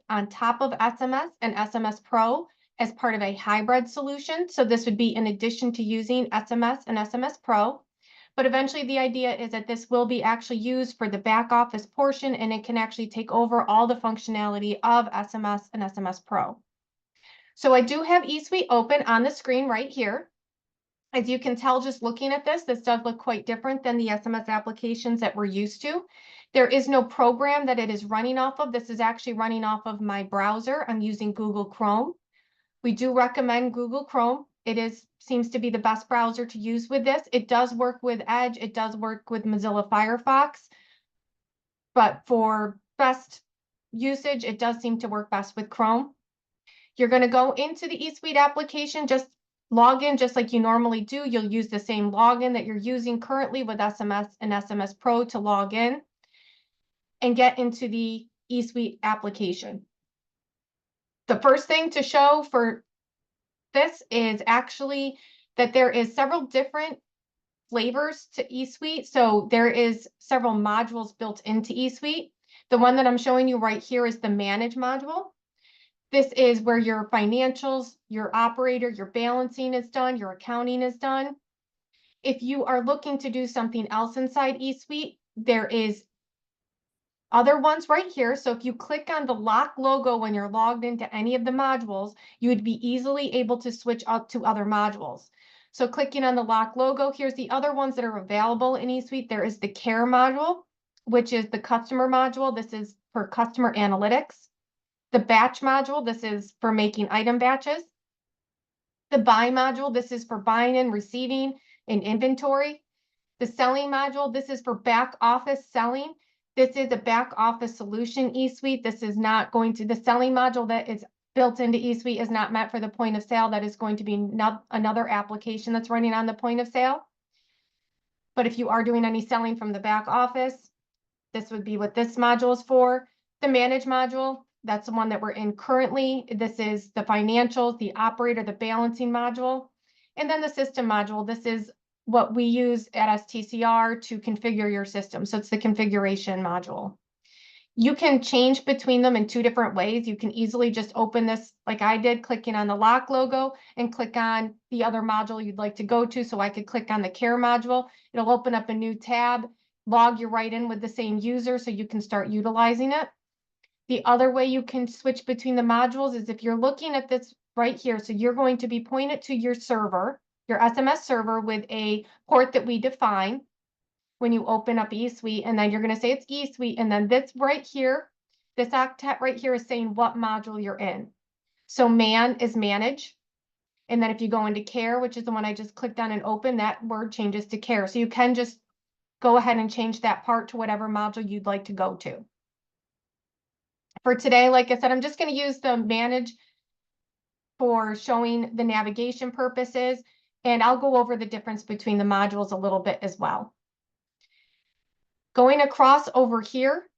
on top of SMS and SMS Pro as part of a hybrid solution. So this would be in addition to using SMS and SMS Pro. But eventually the idea is that this will be actually used for the back office portion, and it can actually take over all the functionality of SMS and SMS Pro. So I do have eSuite open on the screen right here. As you can tell, just looking at this does look quite different than the SMS applications that we're used to. There is no program that it is running off of. This is actually running off of my browser. I'm using Google Chrome. We do recommend Google Chrome. It seems to be the best browser to use with this. It does work with Edge. It does work with Mozilla Firefox. But for best usage, it does seem to work best with Chrome. You're going to go into the eSuite application, just log in just like you normally do. You'll use the same login that you're using currently with SMS and SMS Pro to log in and get into the eSuite application. The first thing to show for this is actually that there is several different flavors to eSuite. So there is several modules built into eSuite. The one that I'm showing you right here is the Manage module. This is where your financials, your operator, your balancing is done, your accounting is done. If you are looking to do something else inside eSuite, there is other ones right here. So if you click on the lock logo when you're logged into any of the modules, you would be easily able to switch up to other modules. So clicking on the lock logo, here's the other ones that are available in eSuite. There is the Care module, which is the customer module. This is for customer analytics. The Batch module, this is for making item batches. The Buy module, this is for buying and receiving in inventory. The Selling module, this is for back office selling. This is a back office solution eSuite. This is not going to, the Selling module that is built into eSuite is not meant for the point of sale. That is going to be another application that's running on the point of sale. But if you are doing any selling from the back office, this would be what this module is for. The Manage module, that's the one that we're in currently. This is the financials, the operator, the balancing module. And then the system module. This is what we use at STCR to configure your system. So it's the configuration module. You can change between them in two different ways. You can easily just open this like I did, clicking on the lock logo and click on the other module you'd like to go to. So I could click on the Care module. It'll open up a new tab, log you right in with the same user so you can start utilizing it. The other way you can switch between the modules is if you're looking at this right here. So you're going to be pointed to your server, your SMS server with a port that we define when you open up eSuite, and then you're going to say it's eSuite. And then this right here, this octet right here is saying what module you're in. So Man is Manage. And then if you go into Care, which is the one I just clicked on and open, that word changes to Care. So you can just go ahead and change that part to whatever module you'd like to go to. For today, like I said, I'm just going to use the Manage for showing the navigation purposes, and I'll go over the difference between the modules a little bit as well. Going across over here,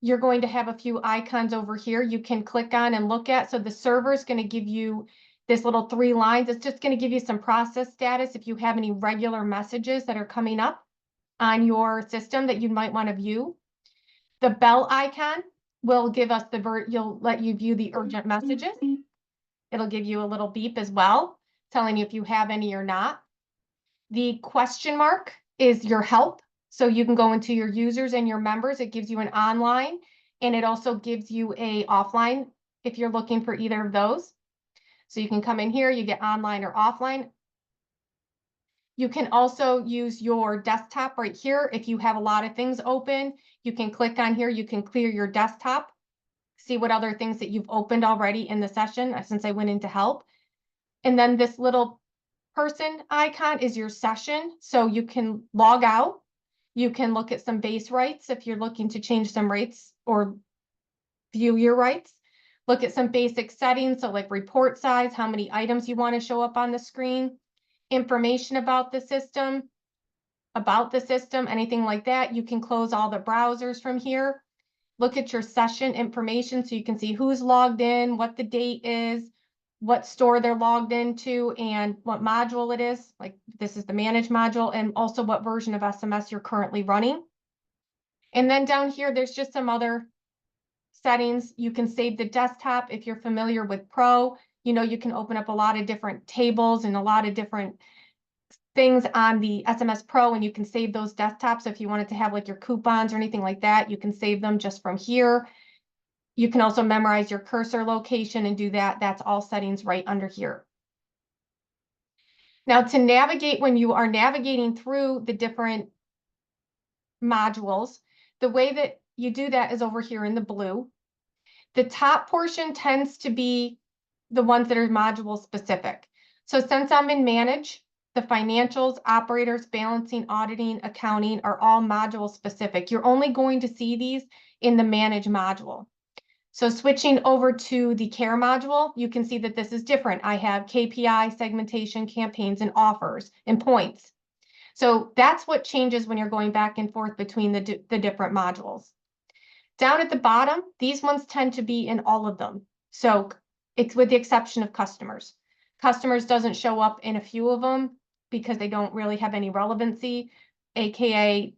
you're going to have a few icons over here you can click on and look at. So the server is going to give you this little 3 lines. It's just going to give you some process status if you have any regular messages that are coming up on your system that you might want to view. The bell icon will give us you'll let you view the urgent messages. It'll give you a little beep as well, telling you if you have any or not. The question mark is your help. So you can go into your users and your members. It gives you an online, and it also gives you a offline if you're looking for either of those. So you can come in here, you get online or offline. You can also use your desktop right here. If you have a lot of things open, you can click on here. You can clear your desktop, see what other things that you've opened already in the session since I went into help. And then this little person icon is your session. So you can log out. You can look at some base rights if you're looking to change some rates or view your rights. Look at some basic settings. So like report size, how many items you want to show up on the screen, information about the system, anything like that. You can close all the browsers from here. Look at your session information so you can see who's logged in, what the date is, what store they're logged into, and what module it is. Like this is the Manage module, and also what version of SMS you're currently running. And then down here, there's just some other settings. You can save the desktop if you're familiar with Pro. You know, you can open up a lot of different tables and a lot of different things on the SMS Pro, and you can save those desktops. So if you wanted to have like your coupons or anything like that, you can save them just from here. You can also memorize your cursor location and do that. That's all settings right under here. Now to navigate, when you are navigating through the different modules, the way that you do that is over here in the blue. The top portion tends to be the ones that are module specific. So since I'm in Manage, the financials, operators, balancing, auditing, accounting are all module specific. You're only going to see these in the Manage module. So switching over to the Care module, you can see that this is different. I have KPI, segmentation, campaigns, and offers, and points. So that's what changes when you're going back and forth between the different modules. Down at the bottom, these ones tend to be in all of them. So it's with the exception of customers. Customers doesn't show up in a few of them because they don't really have any relevancy, AKA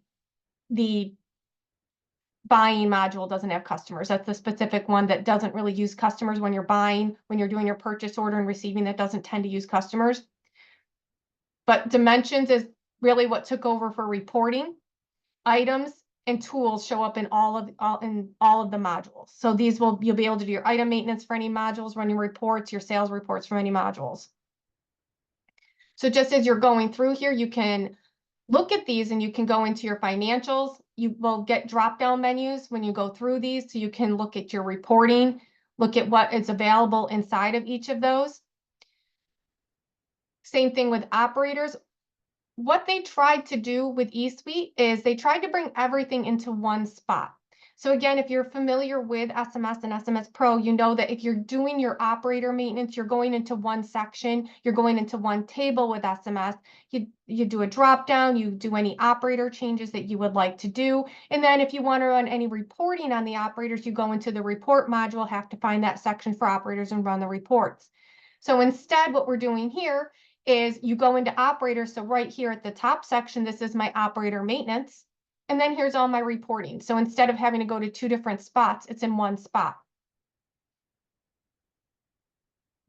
the buying module doesn't have customers. That's the specific one that doesn't really use customers when you're buying, when you're doing your purchase order and receiving, that doesn't tend to use customers. But dimensions is really what took over for reporting. Items and tools show up in all of the modules. So these you'll be able to do your item maintenance for any modules, run your reports, your sales reports from any modules. So just as you're going through here, you can look at these and you can go into your financials. You will get drop-down menus when you go through these, so you can look at your reporting, look at what is available inside of each of those. Same thing with operators. What they tried to do with eSuite is they tried to bring everything into one spot. So again, if you're familiar with SMS and SMS Pro, you know that if you're doing your operator maintenance, you're going into one section, you're going into one table with SMS. You do a drop down, you do any operator changes that you would like to do. And then if you want to run any reporting on the operators, you go into the report module, have to find that section for operators and run the reports. So instead, what we're doing here is you go into operators. So right here at the top section, this is my operator maintenance. And then here's all my reporting. So instead of having to go to two different spots, it's in one spot.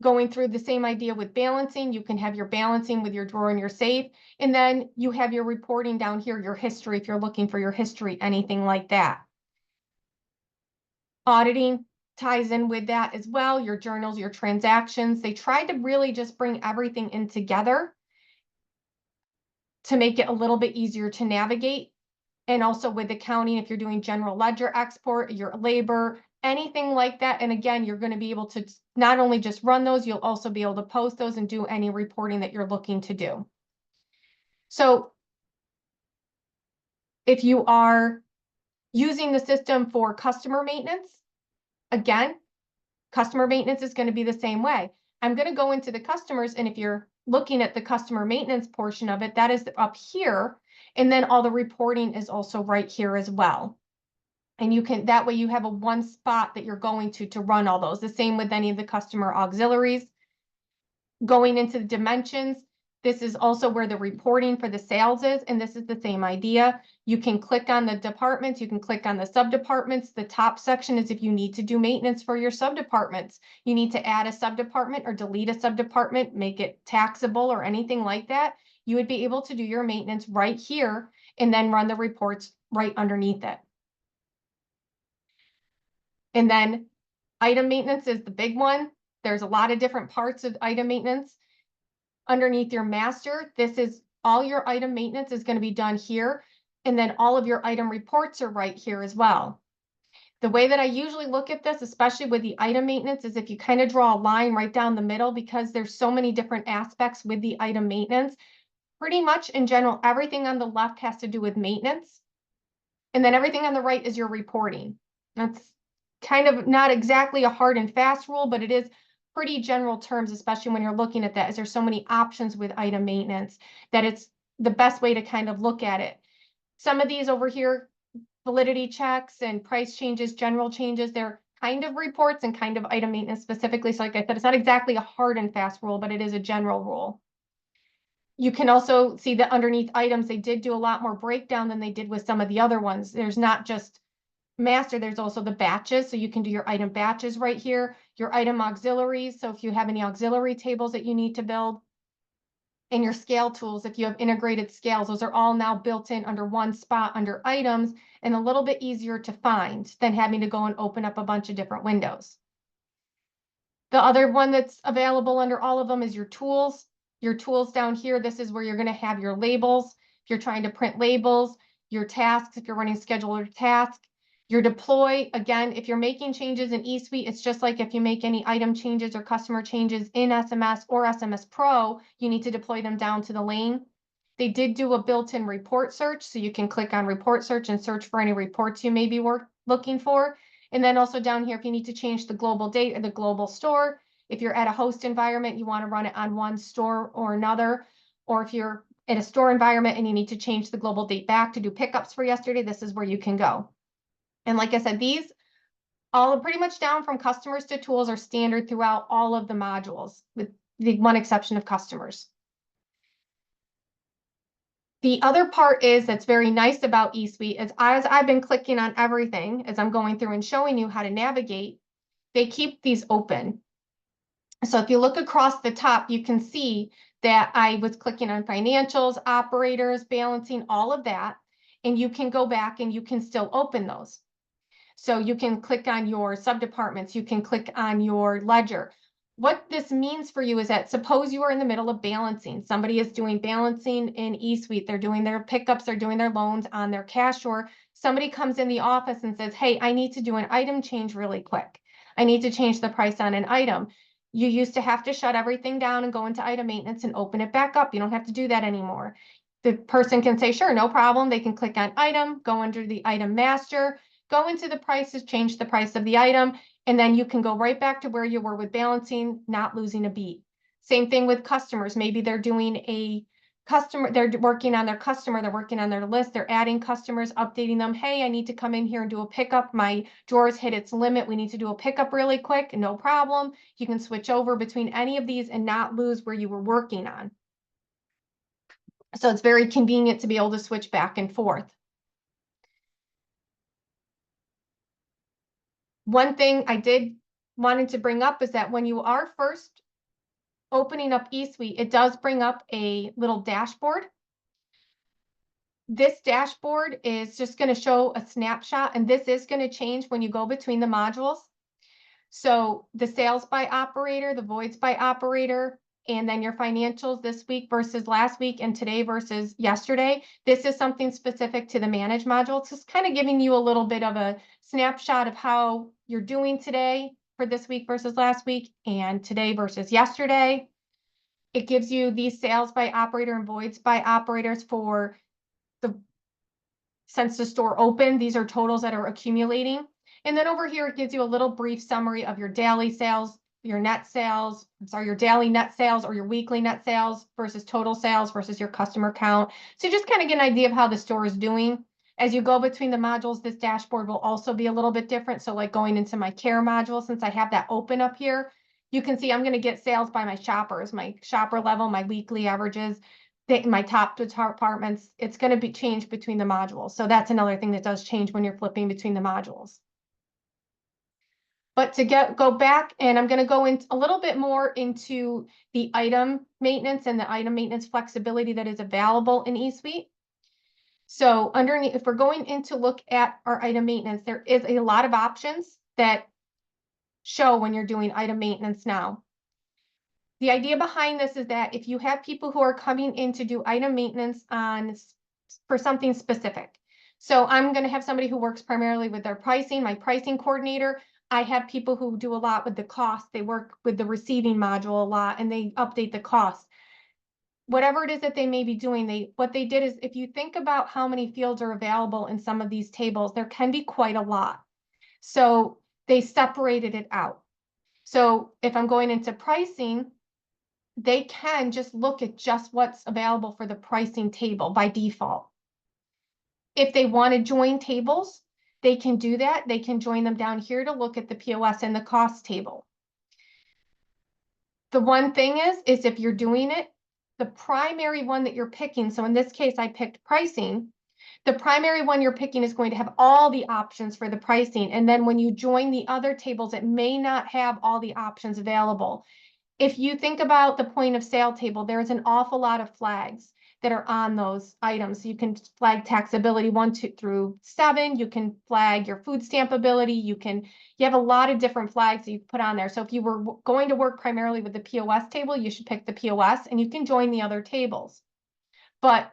Going through the same idea with balancing, you can have your balancing with your drawer and your safe. And then you have your reporting down here, your history, if you're looking for your history, anything like that. Auditing ties in with that as well, your journals, your transactions. They tried to really just bring everything in together to make it a little bit easier to navigate. And also with accounting, if you're doing general ledger export, your labor, anything like that. And again, you're going to be able to not only just run those, you'll also be able to post those and do any reporting that you're looking to do. So if you are using the system for customer maintenance, again, customer maintenance is going to be the same way. I'm going to go into the customers, and if you're looking at the customer maintenance portion of it, that is up here. And then all the reporting is also right here as well. And you can, that way you have a one spot that you're going to run all those. The same with any of the customer auxiliaries. Going into the dimensions, this is also where the reporting for the sales is, and this is the same idea. You can click on the departments, you can click on the sub-departments. The top section is if you need to do maintenance for your sub-departments. You need to add a sub-department or delete a sub-department, make it taxable or anything like that. You would be able to do your maintenance right here and then run the reports right underneath it. And then item maintenance is the big one. There's a lot of different parts of item maintenance. Underneath your master, this is all your item maintenance is going to be done here. And then all of your item reports are right here as well. The way that I usually look at this, especially with the item maintenance, is if you kind of draw a line right down the middle, because there's so many different aspects with the item maintenance. Pretty much in general, everything on the left has to do with maintenance. And then everything on the right is your reporting. That's kind of not exactly a hard and fast rule, but it is pretty general terms, especially when you're looking at that, as there's so many options with item maintenance that it's the best way to kind of look at it. Some of these over here, validity checks and price changes, general changes, they're kind of reports and kind of item maintenance specifically. So like I said, it's not exactly a hard and fast rule, but it is a general rule. You can also see that underneath items, they did do a lot more breakdown than they did with some of the other ones. There's not just master, there's also the batches. So you can do your item batches right here, your item auxiliaries. So if you have any auxiliary tables that you need to build, and your scale tools, if you have integrated scales, those are all now built in under one spot under items and a little bit easier to find than having to go and open up a bunch of different windows. The other one that's available under all of them is your tools. Your tools down here, this is where you're going to have your labels. If you're trying to print labels, your tasks, if you're running scheduler task, your deploy. Again, if you're making changes in eSuite, it's just like if you make any item changes or customer changes in SMS or SMS Pro, you need to deploy them down to the lane. They did do a built-in report search, so you can click on report search and search for any reports you may be looking for. And then also down here, if you need to change the global date or the global store, if you're at a host environment, you want to run it on one store or another, or if you're in a store environment and you need to change the global date back to do pickups for yesterday, this is where you can go. And like I said, these all pretty much down from customers to tools are standard throughout all of the modules, with the one exception of customers. The other part is that's very nice about eSuite is as I've been clicking on everything, as I'm going through and showing you how to navigate, they keep these open. So if you look across the top, you can see that I was clicking on financials, operators, balancing, all of that, and you can go back and you can still open those. So you can click on your subdepartments, you can click on your ledger. What this means for you is that suppose you are in the middle of balancing. Somebody is doing balancing in eSuite. They're doing their pickups, they're doing their loans on their cash drawer. Somebody comes in the office and says, hey, I need to do an item change really quick. I need to change the price on an item. You used to have to shut everything down and go into item maintenance and open it back up. You don't have to do that anymore. The person can say, sure, no problem. They can click on item, go under the item master, go into the prices, change the price of the item, and then you can go right back to where you were with balancing, not losing a beat. Same thing with customers. Maybe they're doing a customer, they're working on their customer, they're working on their list, they're adding customers, updating them. Hey, I need to come in here and do a pickup. My drawers hit its limit. We need to do a pickup really quick. No problem. You can switch over between any of these and not lose where you were working on. So it's very convenient to be able to switch back and forth. One thing I did wanted to bring up is that when you are first opening up eSuite, it does bring up a little dashboard. This dashboard is just going to show a snapshot, and this is going to change when you go between the modules. So the sales by operator, the voids by operator, and then your financials this week versus last week and today versus yesterday. This is something specific to the manage module. It's just kind of giving you a little bit of a snapshot of how you're doing today for this week versus last week and today versus yesterday. It gives you these sales by operator and voids by operators for since the store opened. These are totals that are accumulating. And then over here, it gives you a little brief summary of your daily sales, your net sales, your daily net sales or your weekly net sales versus total sales versus your customer count. So you just kind of get an idea of how the store is doing. As you go between the modules, this dashboard will also be a little bit different. So like going into my care module, since I have that open up here, you can see I'm going to get sales by my shoppers, my shopper level, my weekly averages, my top departments. It's going to be changed between the modules. So that's another thing that does change when you're flipping between the modules. But to go back, and I'm going to go into a little bit more into the item maintenance and the item maintenance flexibility that is available in eSuite. So underneath, if we're going in to look at our item maintenance, there is a lot of options that show when you're doing item maintenance now. The idea behind this is that if you have people who are coming in to do item maintenance for something specific. So I'm going to have somebody who works primarily with their pricing, my pricing coordinator. I have people who do a lot with the cost. They work with the receiving module a lot and they update the cost. Whatever it is that they may be doing, what they did is if you think about how many fields are available in some of these tables, there can be quite a lot. So they separated it out. So if I'm going into pricing, they can just look at just what's available for the pricing table by default. If they want to join tables, they can do that. They can join them down here to look at the POS and the cost table. The one thing is if you're doing it, the primary one that you're picking, so in this case, I picked pricing, The primary one you're picking is going to have all the options for the pricing. And then when you join the other tables, it may not have all the options available. If you think about the point of sale table, there's an awful lot of flags that are on those items. You can flag taxability 1, 2 through 7. You can flag your food stamp ability. You have a lot of different flags that you put on there. So if you were going to work primarily with the POS table, you should pick the POS and you can join the other tables. But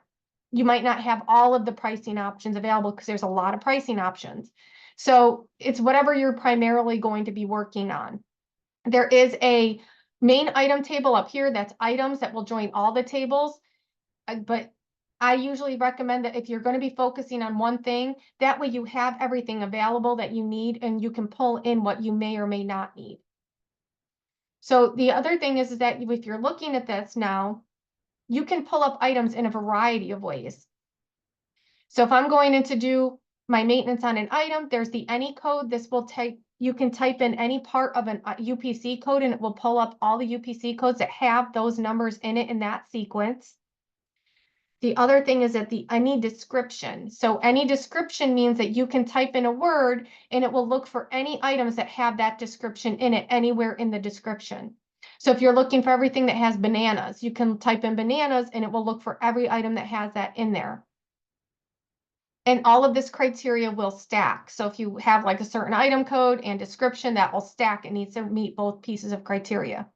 you might not have all of the pricing options available because there's a lot of pricing options. So it's whatever you're primarily going to be working on. There is a main item table up here that's items that will join all the tables. But I usually recommend that if you're going to be focusing on one thing, that way you have everything available that you need and you can pull in what you may or may not need. So the other thing is that if you're looking at this now, you can pull up items in a variety of ways. So if I'm going in to do my maintenance on an item, there's the any code. This will take, you can type in any part of an UPC code and it will pull up all the UPC codes that have those numbers in it in that sequence. The other thing is that the any description. So any description means that you can type in a word and it will look for any items that have that description in it anywhere in the description. So if you're looking for everything that has bananas, you can type in bananas and it will look for every item that has that in there. And all of this criteria will stack. So if you have like a certain item code and description, that will stack. It needs to meet both pieces of criteria.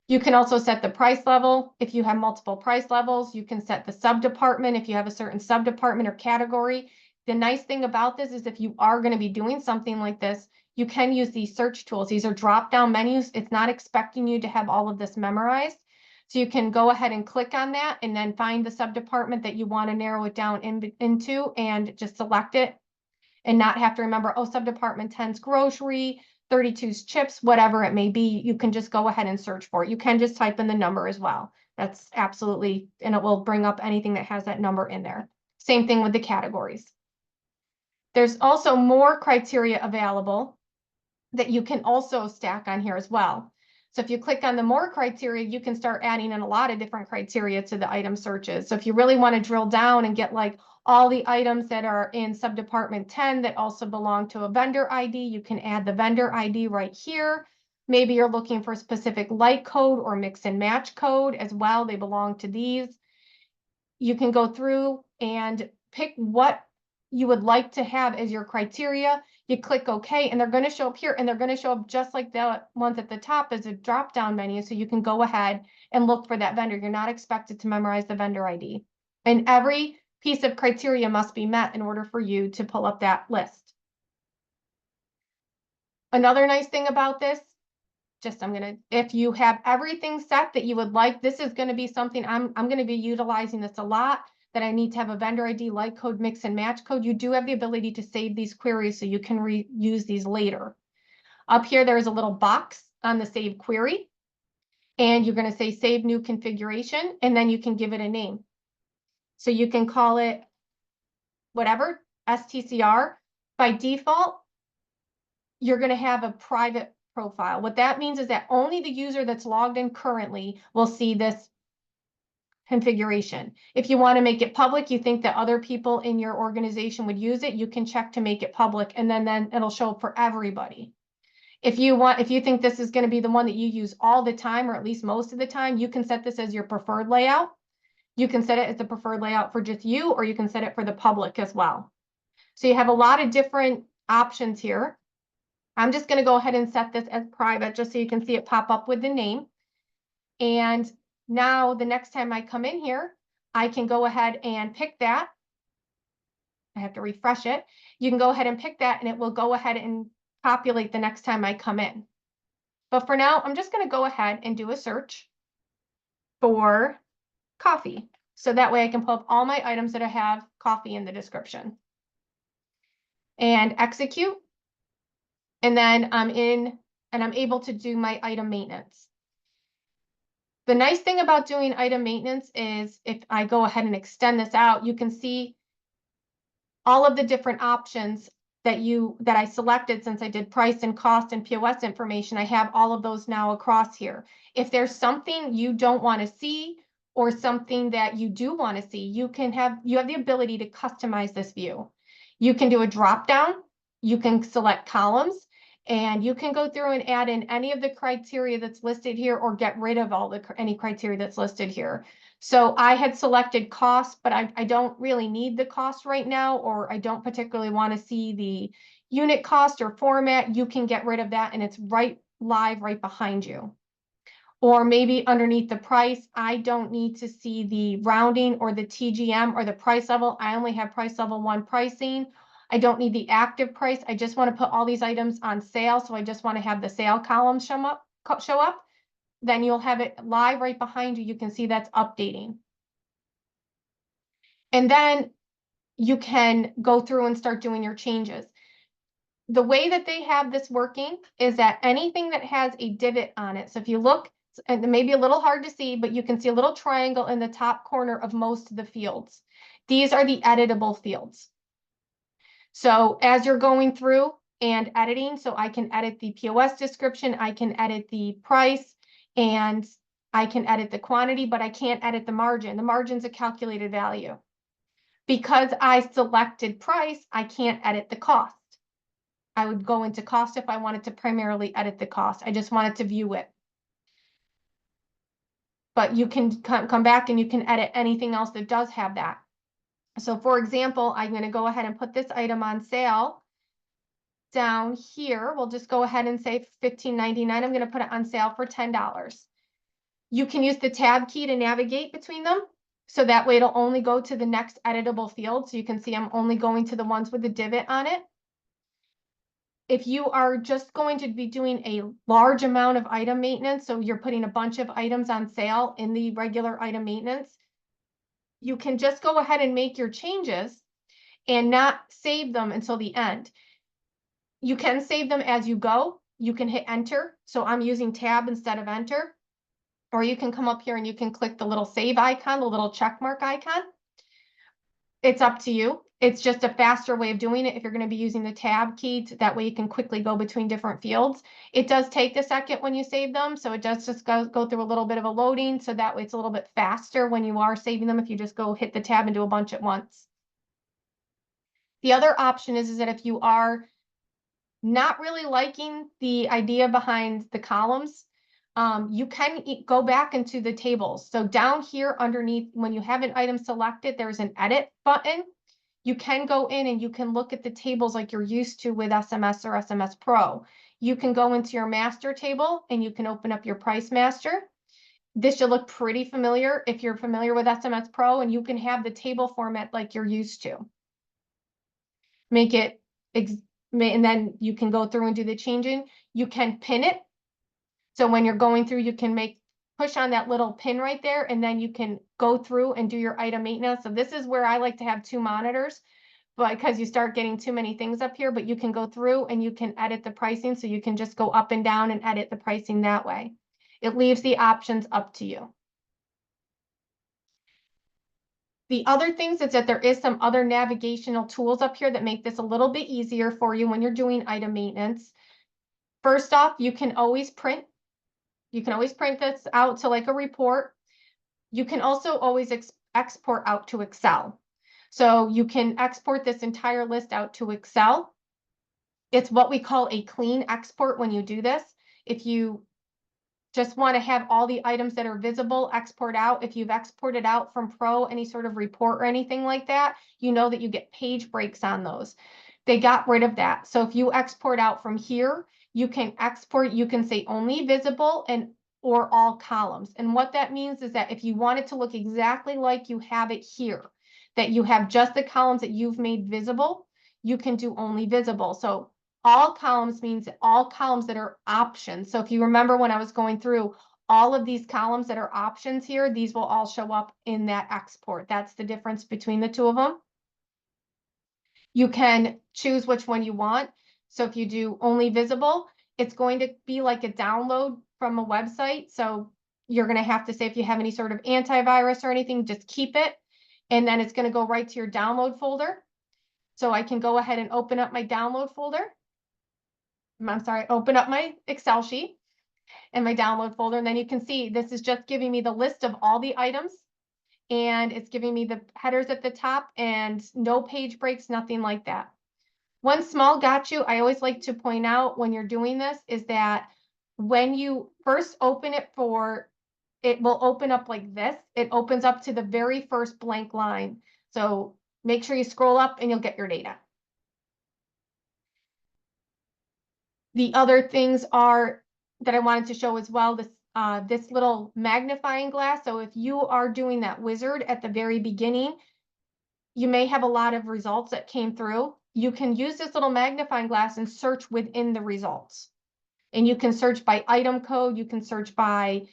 You can also set the price level. If you have multiple price levels, you can set the sub-department if you have a certain sub-department or category. The nice thing about this is if you are going to be doing something like this, you can use these search tools. These are drop-down menus. It's not expecting you to have all of this memorized. So you can go ahead and click on that and then find the sub-department that you want to narrow it down into and just select it and not have to remember, oh, sub-department 10's grocery, 32's chips, whatever it may be. You can just go ahead and search for it. You can just type in the number as well. That's absolutely, and it will bring up anything that has that number in there. Same thing with the categories. There's also more criteria available that you can also stack on here as well. So if you click on the more criteria, you can start adding in a lot of different criteria to the item searches. So if you really want to drill down and get like all the items that are in subdepartment 10 that also belong to a vendor ID, you can add the vendor ID right here. Maybe you're looking for a specific like code or mix and match code as well. They belong to these. You can go through and pick what you would like to have as your criteria. You click OK, and they're going to show up here, and they're going to show up just like the ones at the top as a drop-down menu. So you can go ahead and look for that vendor. You're not expected to memorize the vendor ID. And every piece of criteria must be met in order for you to pull up that list. Another nice thing about this, if you have everything set that you would like, this is going to be something I'm going to be utilizing this a lot, that I need to have a vendor ID, like code, mix and match code. You do have the ability to save these queries so you can reuse these later. Up here, there is a little box on the save query, and you're going to say save new configuration, and then you can give it a name. So you can call it whatever, STCR. By default, you're going to have a private profile. What that means is that only the user that's logged in currently will see this configuration. If you want to make it public, you think that other people in your organization would use it, you can check to make it public, and then it'll show up for everybody. If you think this is going to be the one that you use all the time, or at least most of the time, you can set this as your preferred layout. You can set it as the preferred layout for just you, or you can set it for the public as well. So you have a lot of different options here. I'm just going to go ahead and set this as private just so you can see it pop up with the name. And now the next time I come in here, I can go ahead and pick that. I have to refresh it. You can go ahead and pick that and it will go ahead and populate the next time I come in. But for now, I'm just going to go ahead and do a search for coffee. So that way I can pull up all my items that I have coffee in the description. And execute. And then I'm in and I'm able to do my item maintenance. The nice thing about doing item maintenance is if I go ahead and extend this out, you can see all of the different options that I selected since I did price and cost and POS information. I have all of those now across here. If there's something you don't want to see, or something that you do want to see, you have the ability to customize this view. You can do a drop down, you can select columns, and you can go through and add in any of the criteria that's listed here or get rid of any criteria that's listed here. So I had selected cost, but I don't really need the cost right now, or I don't particularly want to see the unit cost or format. You can get rid of that, and it's live right behind you. Or maybe underneath the price, I don't need to see the rounding or the TGM or the price level. I only have price level 1 pricing. I don't need the active price. I just want to put all these items on sale. So I just want to have the sale column show up. Then you'll have it live right behind you. You can see that's updating. And then you can go through and start doing your changes. The way that they have this working is that anything that has a divot on it. So if you look, and it may be a little hard to see, but you can see a little triangle in the top corner of most of the fields. These are the editable fields. So as you're going through and editing, so I can edit the POS description, I can edit the price, and I can edit the quantity, but I can't edit the margin. The margin's a calculated value. Because I selected price, I can't edit the cost. I would go into cost if I wanted to primarily edit the cost. I just wanted to view it. But you can come back and you can edit anything else that does have that. So for example, I'm going to go ahead and put this item on sale down here. We'll just go ahead and say $15.99. I'm going to put it on sale for $10. You can use the tab key to navigate between them. So that way it'll only go to the next editable field. So you can see I'm only going to the ones with the divot on it. If you are just going to be doing a large amount of item maintenance, so you're putting a bunch of items on sale in the regular item maintenance, you can just go ahead and make your changes and not save them until the end. You can save them as you go. You can hit enter. So I'm using tab instead of enter. Or you can come up here and you can click the little save icon, the little check mark icon. It's up to you. It's just a faster way of doing it if you're going to be using the tab key. That way you can quickly go between different fields. It does take a second when you save them. So it does just go through a little bit of a loading. So that way it's a little bit faster when you are saving them if you just go hit the tab and do a bunch at once. The other option is that if you are not really liking the idea behind the columns, you can go back into the tables. So down here underneath, when you have an item selected, there's an edit button. You can go in and you can look at the tables like you're used to with SMS or SMS Pro. You can go into your master table and you can open up your price master. This should look pretty familiar if you're familiar with SMS Pro, and you can have the table format like you're used to. Make it, and then you can go through and do the changing. You can pin it. So when you're going through, you can push on that little pin right there, and then you can go through and do your item maintenance. So this is where I like to have 2 monitors, but because you start getting too many things up here, but you can go through and you can edit the pricing. So you can just go up and down and edit the pricing that way. It leaves the options up to you. The other things is that there is some other navigational tools up here that make this a little bit easier for you when you're doing item maintenance. First off, you can always print. You can always print this out to like a report. You can also always export out to Excel. So you can export this entire list out to Excel. It's what we call a clean export when you do this. If you just want to have all the items that are visible export out, if you've exported out from Pro any sort of report or anything like that, you know that you get page breaks on those. They got rid of that. So if you export out from here, you can export, you can say only visible or all columns. And what that means is that if you want it to look exactly like you have it here, that you have just the columns that you've made visible, you can do only visible. So all columns means all columns that are options. So if you remember when I was going through all of these columns that are options here, these will all show up in that export. That's the difference between the two of them. You can choose which one you want. So if you do only visible, it's going to be like a download from a website. So you're going to have to say if you have any sort of antivirus or anything, just keep it. And then it's going to go right to your download folder. So I can go ahead and open up my download folder. I'm sorry, open up my Excel sheet. in my download folder. And then you can see this is just giving me the list of all the items, and it's giving me the headers at the top and no page breaks, nothing like that. One small got you I always like to point out when you're doing this is that when you first open it it will open up like this. It opens up to the very first blank line. So make sure you scroll up and you'll get your data. The other things are that I wanted to show as well, this little magnifying glass. So if you are doing that wizard at the very beginning, you may have a lot of results that came through. You can use this little magnifying glass and search within the results. And you can search by item code, you can search by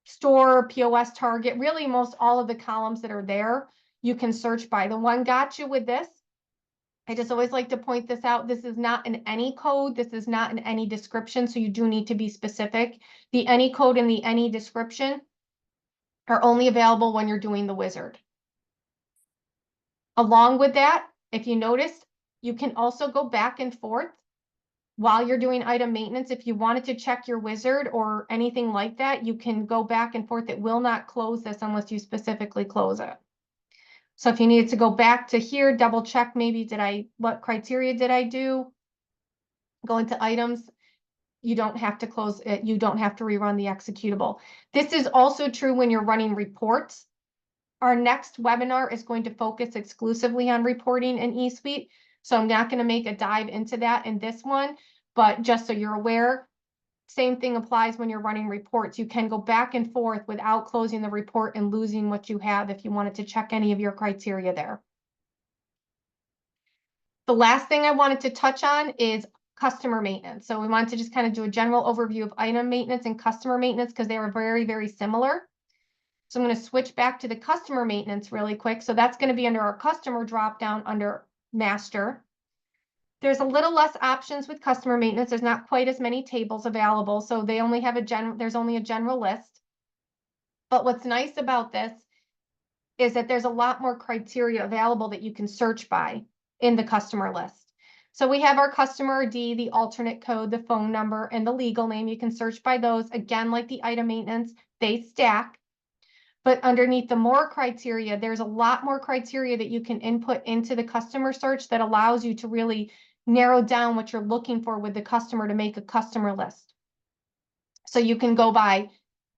store, POS, Target, really most all of the columns that are there, you can search by. The one got you with this, I just always like to point this out. This is not an any code. This is not in any description. So you do need to be specific. The any code and the any description are only available when you're doing the wizard. Along with that, if you notice, you can also go back and forth while you're doing item maintenance. If you wanted to check your wizard or anything like that, you can go back and forth. It will not close this unless you specifically close it. So if you needed to go back to here, double check maybe what criteria did I do? Go into items. You don't have to close it. You don't have to rerun the executable. This is also true when you're running reports. Our next webinar is going to focus exclusively on reporting in eSuite. So I'm not going to make a dive into that in this one, but just so you're aware, same thing applies when you're running reports. You can go back and forth without closing the report and losing what you have if you wanted to check any of your criteria there. The last thing I wanted to touch on is customer maintenance. So we wanted to just kind of do a general overview of item maintenance and customer maintenance because they are very, very similar. So I'm going to switch back to the customer maintenance really quick. So that's going to be under our customer dropdown under master. There's a little less options with customer maintenance. There's not quite as many tables available. So they only have there's only a general list. But what's nice about this is that there's a lot more criteria available that you can search by in the customer list. So we have our customer ID, the alternate code, the phone number, and the legal name. You can search by those. Again, like the item maintenance, they stack. But underneath the more criteria, there's a lot more criteria that you can input into the customer search that allows you to really narrow down what you're looking for with the customer to make a customer list. So you can go by,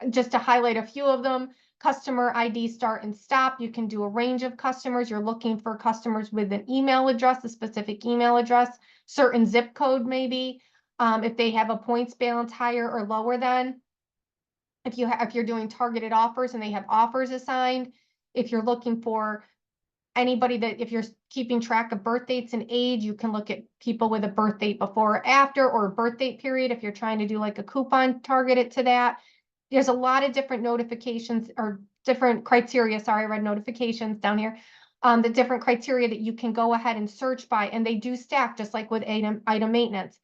just to highlight a few of them, customer ID start and stop. You can do a range of customers. You're looking for customers with an email address, a specific email address, certain zip code maybe, if they have a points balance higher or lower than. If you're doing targeted offers and they have offers assigned, if you're looking for anybody if you're keeping track of birth dates and age, you can look at people with a birth date before or after, or a birth date period if you're trying to do like a coupon targeted to that. There's a lot of different notifications or different criteria. Sorry, I read notifications down here. The different criteria that you can go ahead and search by, and they do stack just like with item maintenance.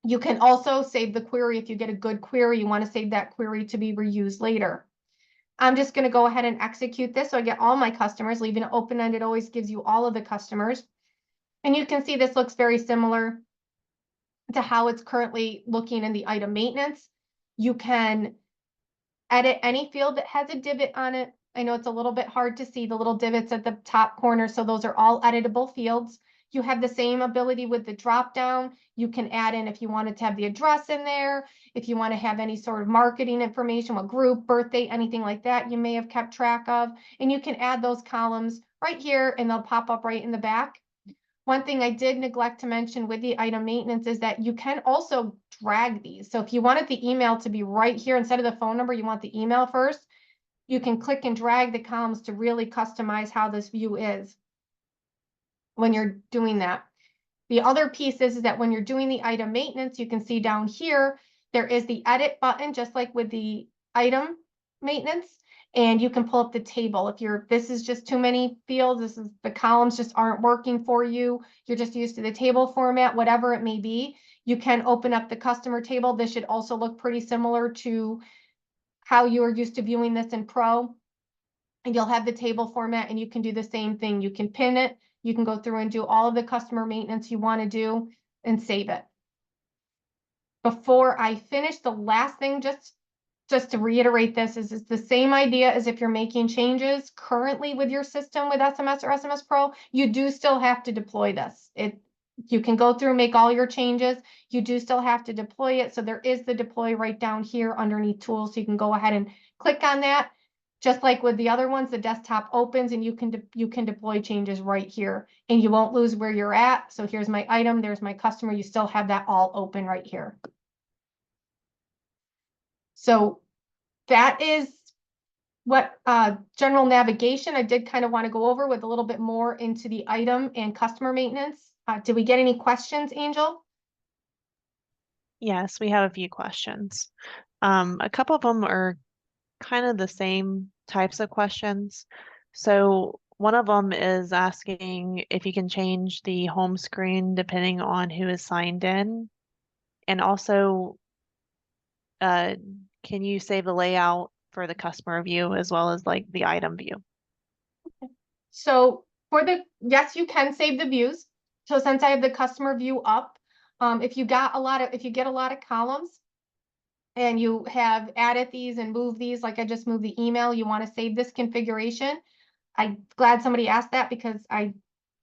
You can also save the query. If you get a good query, you want to save that query to be reused later. I'm just going to go ahead and execute this. So I get all my customers. Leaving it open-ended always gives you all of the customers. And you can see this looks very similar to how it's currently looking in the item maintenance. You can edit any field that has a divot on it. I know it's a little bit hard to see the little divots at the top corner. So those are all editable fields. You have the same ability with the drop down. You can add in if you wanted to have the address in there, if you want to have any sort of marketing information, what group, birthday, anything like that you may have kept track of. And you can add those columns right here and they'll pop up right in the back. One thing I did neglect to mention with the item maintenance is that you can also drag these. So if you wanted the email to be right here instead of the phone number, you want the email first, you can click and drag the columns to really customize how this view is when you're doing that. The other piece is that when you're doing the item maintenance, you can see down here, there is the edit button, just like with the item maintenance, and you can pull up the table. If this is just too many fields, the columns just aren't working for you, you're just used to the table format, whatever it may be, you can open up the customer table. This should also look pretty similar to how you are used to viewing this in Pro. And you'll have the table format and you can do the same thing. You can pin it. You can go through and do all of the customer maintenance you want to do and save it. before I finish, the last thing, just to reiterate this, is it's the same idea as if you're making changes currently with your system with SMS or SMS Pro, you do still have to deploy this. You can go through and make all your changes. You do still have to deploy it. So there is the deploy right down here underneath tools. So you can go ahead and click on that. Just like with the other ones, the desktop opens and you can deploy changes right here and you won't lose where you're at. So here's my item, there's my customer. You still have that all open right here. So that is what general navigation I did kind of want to go over with a little bit more into the item and customer maintenance. Did we get any questions, Angel? Yes, we have a few questions. A couple of them are kind of the same types of questions. So one of them is asking if you can change the home screen depending on who is signed in. And also, can you save the layout for the customer view as well as like the item view? So yes, you can save the views. So since I have the customer view up, if you get a lot of columns and you have added these and moved these, like I just moved the email, you want to save this configuration. I'm glad somebody asked that because I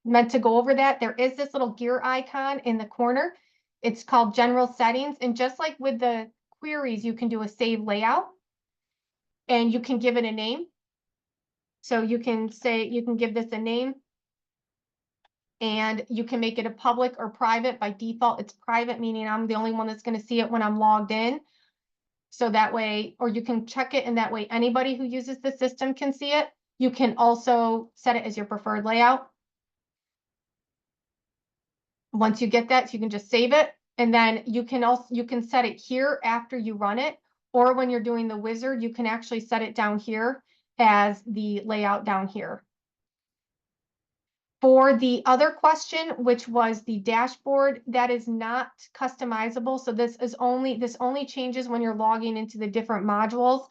meant to go over that. There is this little gear icon in the corner. It's called general settings. And just like with the queries, you can do a save layout and you can give it a name. So you can give this a name and you can make it a public or private. By default, it's private, meaning I'm the only one that's going to see it when I'm logged in. So that way, or you can check it and that way anybody who uses the system can see it. You can also set it as your preferred layout. Once you get that, you can just save it. And then you can set it here after you run it, or when you're doing the wizard, you can actually set it down here as the layout down here. For the other question, which was the dashboard, that is not customizable. So this only changes when you're logging into the different modules.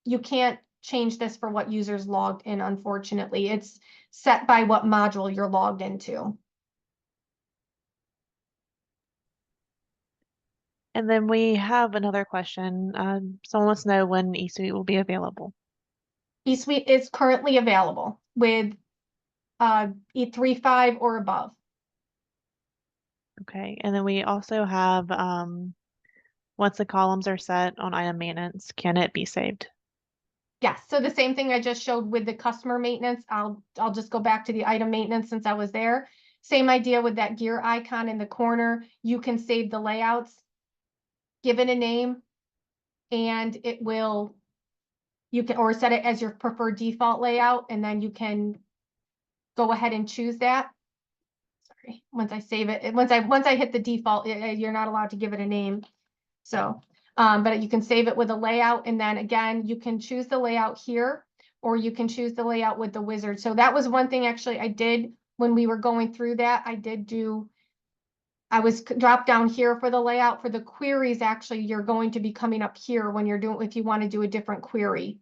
You can't change this for what users logged in, unfortunately. It's set by what module you're logged into. And then we have another question. Someone wants to know when eSuite will be available. eSuite is currently available with E3.5 or above. Okay, and then we also have once the columns are set on item maintenance, can it be saved? Yes, so the same thing I just showed with the customer maintenance. I'll just go back to the item maintenance since I was there. Same idea with that gear icon in the corner. You can save the layouts, give it a name, and or set it as your preferred default layout, and then you can go ahead and choose that. Sorry, once I save it, once I hit the default, you're not allowed to give it a name. So, but you can save it with a layout, and then again, you can choose the layout here, or you can choose the layout with the wizard. So that was one thing actually I did when we were going through that. I was dropped down here for the layout. For the queries, actually, you're going to be coming up here when if you want to do a different query.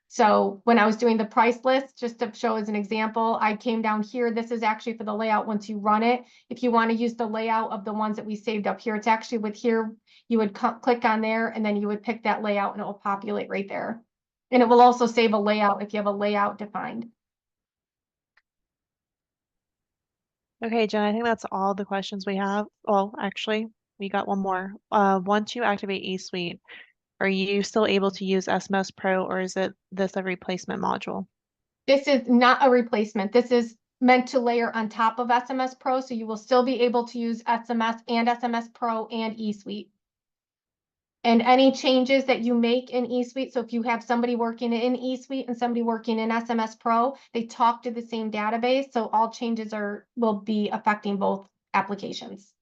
So when I was doing the price list, just to show as an example, I came down here. This is actually for the layout once you run it. If you want to use the layout of the ones that we saved up here, it's actually with here, you would click on there and then you would pick that layout and it will populate right there. And it will also save a layout if you have a layout defined. Okay, Jen, I think that's all the questions we have. Well, actually, we got one more. Once you activate eSuite, are you still able to use SMS Pro or is this a replacement module? This is not a replacement. This is meant to layer on top of SMS Pro. So you will still be able to use SMS and SMS Pro and eSuite. And any changes that you make in eSuite, so if you have somebody working in eSuite and somebody working in SMS Pro, they talk to the same database, so all changes will be affecting both applications.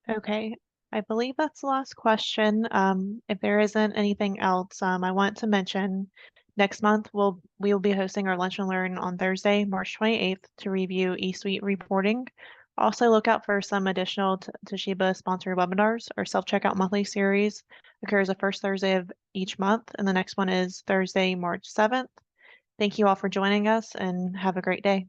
Okay, I believe that's the last question. If there isn't anything else, I want to mention next month we will be hosting our Lunch and Learn on Thursday, March 28th to review eSuite reporting. Also look out for some additional Toshiba sponsored webinars. Our self-checkout monthly series occurs the first Thursday of each month, and the next one is Thursday, March 7th. Thank you all for joining us and have a great day.